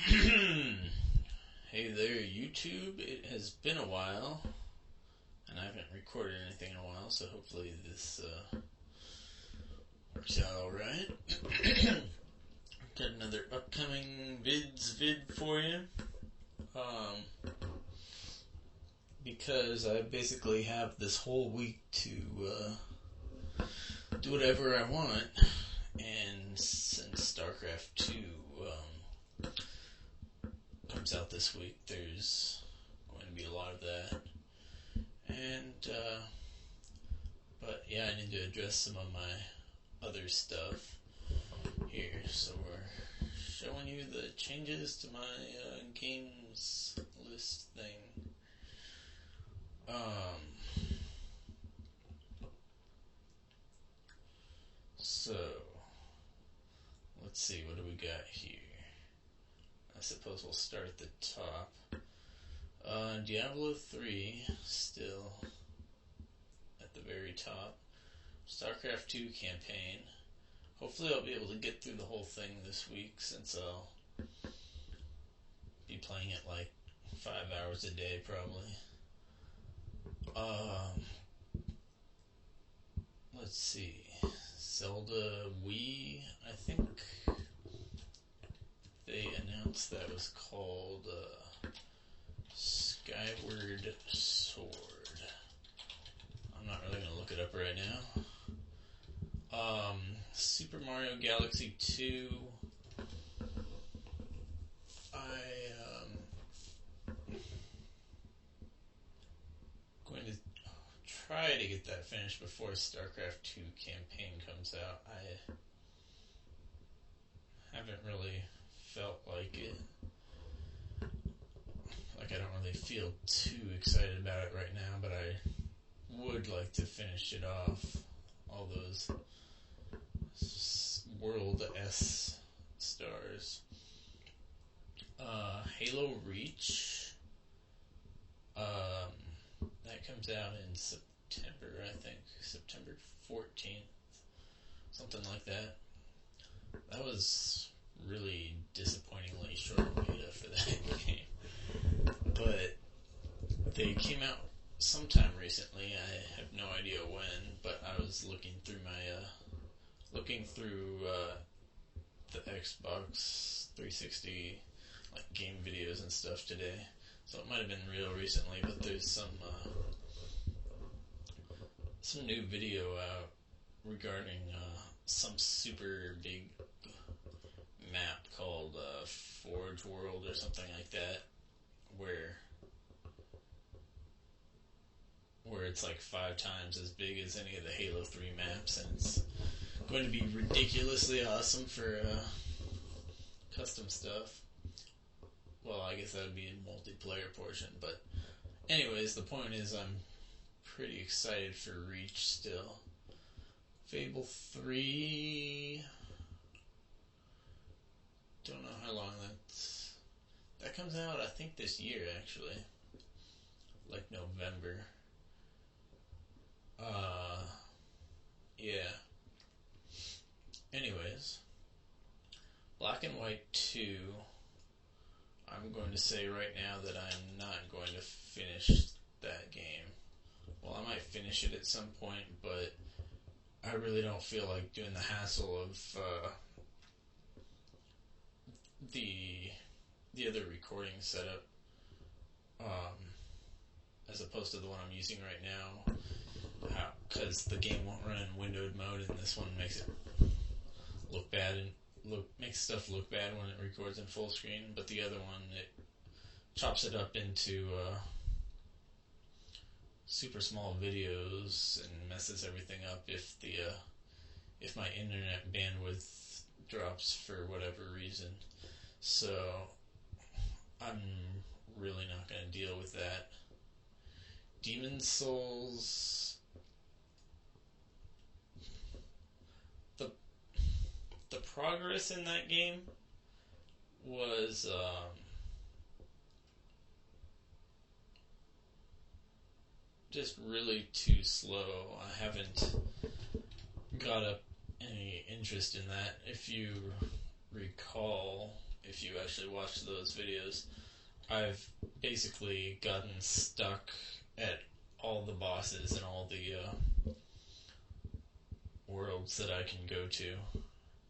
Hey there, YouTube. It has been a while, and I haven't recorded anything in a while, so hopefully this works out alright. Got another upcoming Vids vid for you. Because I basically have this whole week to do whatever I want, and since Starcraft 2 comes out this week, there's going to be a lot of that. And, but yeah, I need to address some of my other stuff here. So we're showing you the changes to my games list thing. So, let's see, what do we got here? I suppose we'll start at the top. Diablo 3, still at the very top. Starcraft 2 campaign. Hopefully I'll be able to get through the whole thing this week, since I'll be playing it like 5 hours a day, probably. Let's see. Zelda Wii, I think they announced that was called Skyward Sword. I'm not really going to look it up right now. Super Mario Galaxy 2. Going to try to get that finished before Starcraft 2 campaign comes out. I haven't really felt like it. Like, I don't really feel too excited about it right now, but I would like to finish it off. All those World S stars. Halo Reach. That comes out in September, I think. September 14th. Something like that. That was really disappointingly short beta for that game. But they came out sometime recently. I have no idea when, but I was looking through the Xbox 360 like game videos and stuff today. So it might have been real recently, but there's some new video out regarding some super big map called Forge World or something like that, where it's like 5 times as big as any of the Halo 3 maps, and it's going to be ridiculously awesome for custom stuff. Well, I guess that would be a multiplayer portion, but anyways, the point is I'm pretty excited for Reach still. Fable 3, don't know how long that comes out, I think this year actually, like November. Yeah. Anyways, Black and White 2, I'm going to say right now that I'm not going to finish that game. Well, I might finish it at some point, but I really don't feel like doing the hassle of the other recording setup, as opposed to the one I'm using right now, because the game won't run in windowed mode, and this one makes it look bad and makes stuff look bad when it records in full screen. But the other one, it chops it up into super small videos and messes everything up if my internet bandwidth drops for whatever reason. So I'm really not going to deal with that. Demon's Souls, the progress in that game was just really too slow. I haven't got up any interest in that. If you recall, if you actually watch those videos. I've basically gotten stuck at all the bosses and all the worlds that I can go to.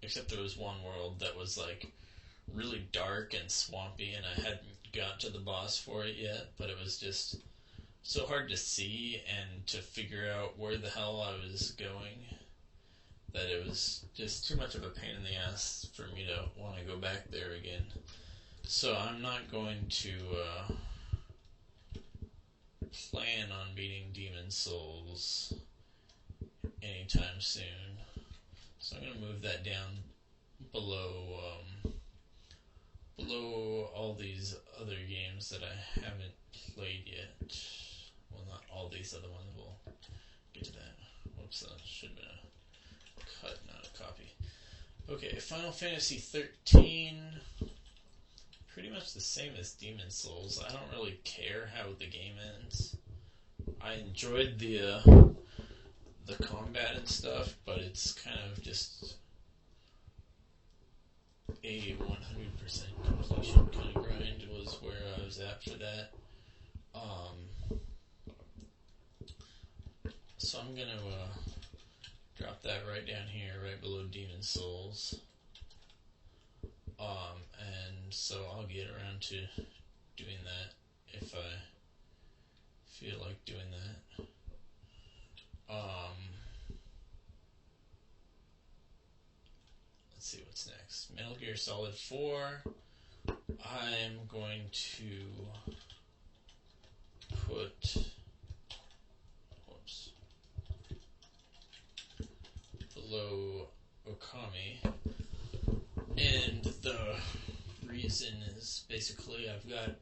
Except there was one world that was like really dark and swampy, and I hadn't got to the boss for it yet, but it was just so hard to see and to figure out where the hell I was going that it was just too much of a pain in the ass for me to want to go back there again. So I'm not going to plan on beating Demon Souls anytime soon. So I'm going to move that down below all these other games that I haven't played yet. Well, not all these other ones. We'll get to that. Whoops, that should have been a cut, not a copy. Okay, Final Fantasy XIII. Pretty much the same as Demon Souls. I don't really care how the game ends. I enjoyed the combat and stuff, but it's kind of just a 100% completion kind of grind was where I was at for that. So I'm gonna drop that right down here, right below Demon Souls. And so I'll get around to doing that if I feel like doing that. Let's see what's next. Metal Gear Solid 4. I'm going to put below Okami. And the reason is basically I've got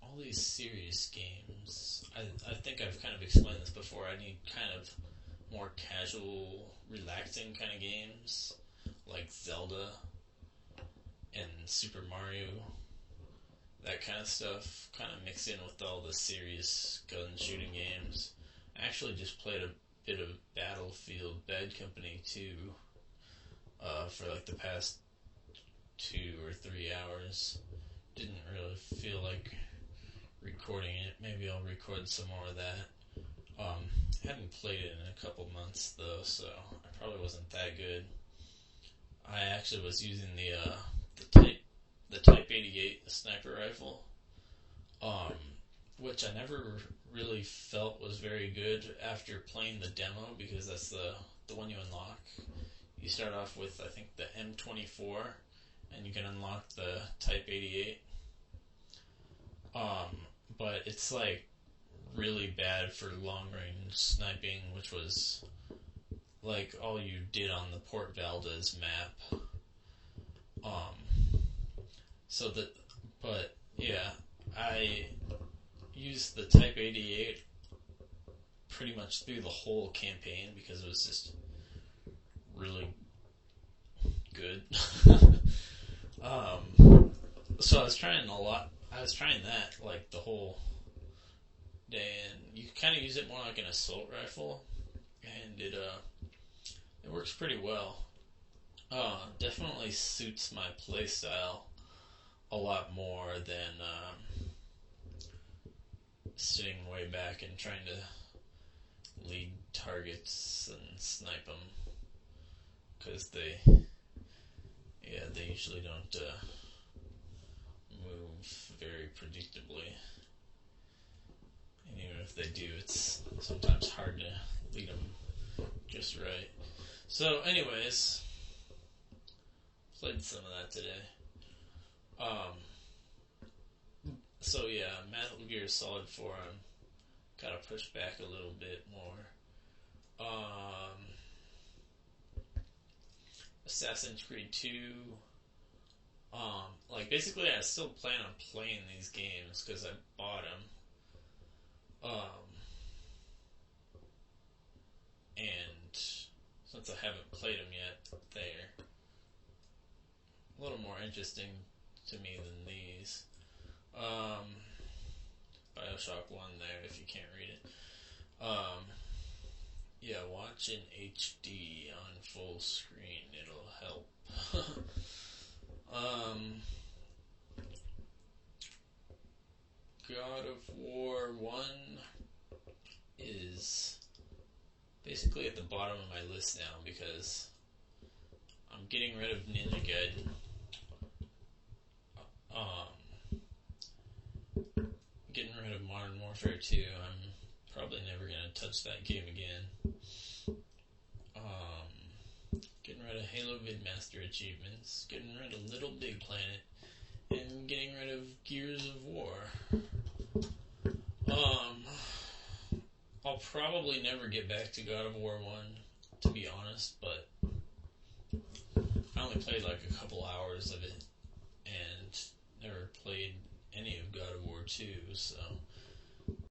all these serious games. I think I've kind of explained this before. I need kind of more casual, relaxing kind of games like Zelda and Super Mario. That kind of stuff kind of mixed in with all the serious gun shooting games. I actually just played a bit of Battlefield Bad Company 2 for like the past 2 or 3 hours. Didn't really feel like recording it. Maybe I'll record some more of that. Hadn't played it in a couple months though, so it probably wasn't that good. I actually was using the Type 88, the sniper rifle, which I never really felt was very good after playing the demo, because that's the one you unlock. You start off with, I think, the M24, and you can unlock the Type 88. But it's like really bad for long range sniping, which was like all you did on the Port Valdez map. But yeah, I used the Type 88 pretty much through the whole campaign because it was just really good. So I was trying a lot. I was trying that like the whole day, and you kind of use it more like an assault rifle, and it works pretty well. Definitely suits my playstyle a lot more than sitting way back and trying to lead targets and snipe them, because they usually don't move very predictably, and even if they do, it's sometimes hard to lead them just right. So anyways, played some of that today. So yeah, Metal Gear Solid 4, I'm gotta push back a little bit more. Assassin's Creed 2. Like basically I still plan on playing these games because I bought them. And since I haven't played them yet, they're a little more interesting to me than these. Bioshock 1 there, if you can't read it. Yeah, watch in HD on full screen, it'll help. God of War 1 is basically at the bottom of my list now because I'm getting rid of Ninja Gaiden. Getting rid of Modern Warfare 2. I'm probably never going to touch that game again. Getting rid of Halo Vidmaster achievements. Getting rid of Little Big Planet. And getting rid of Gears of War. I'll probably never get back to God of War 1, to be honest, but I only played like a couple hours of it and never played any of God of War 2, so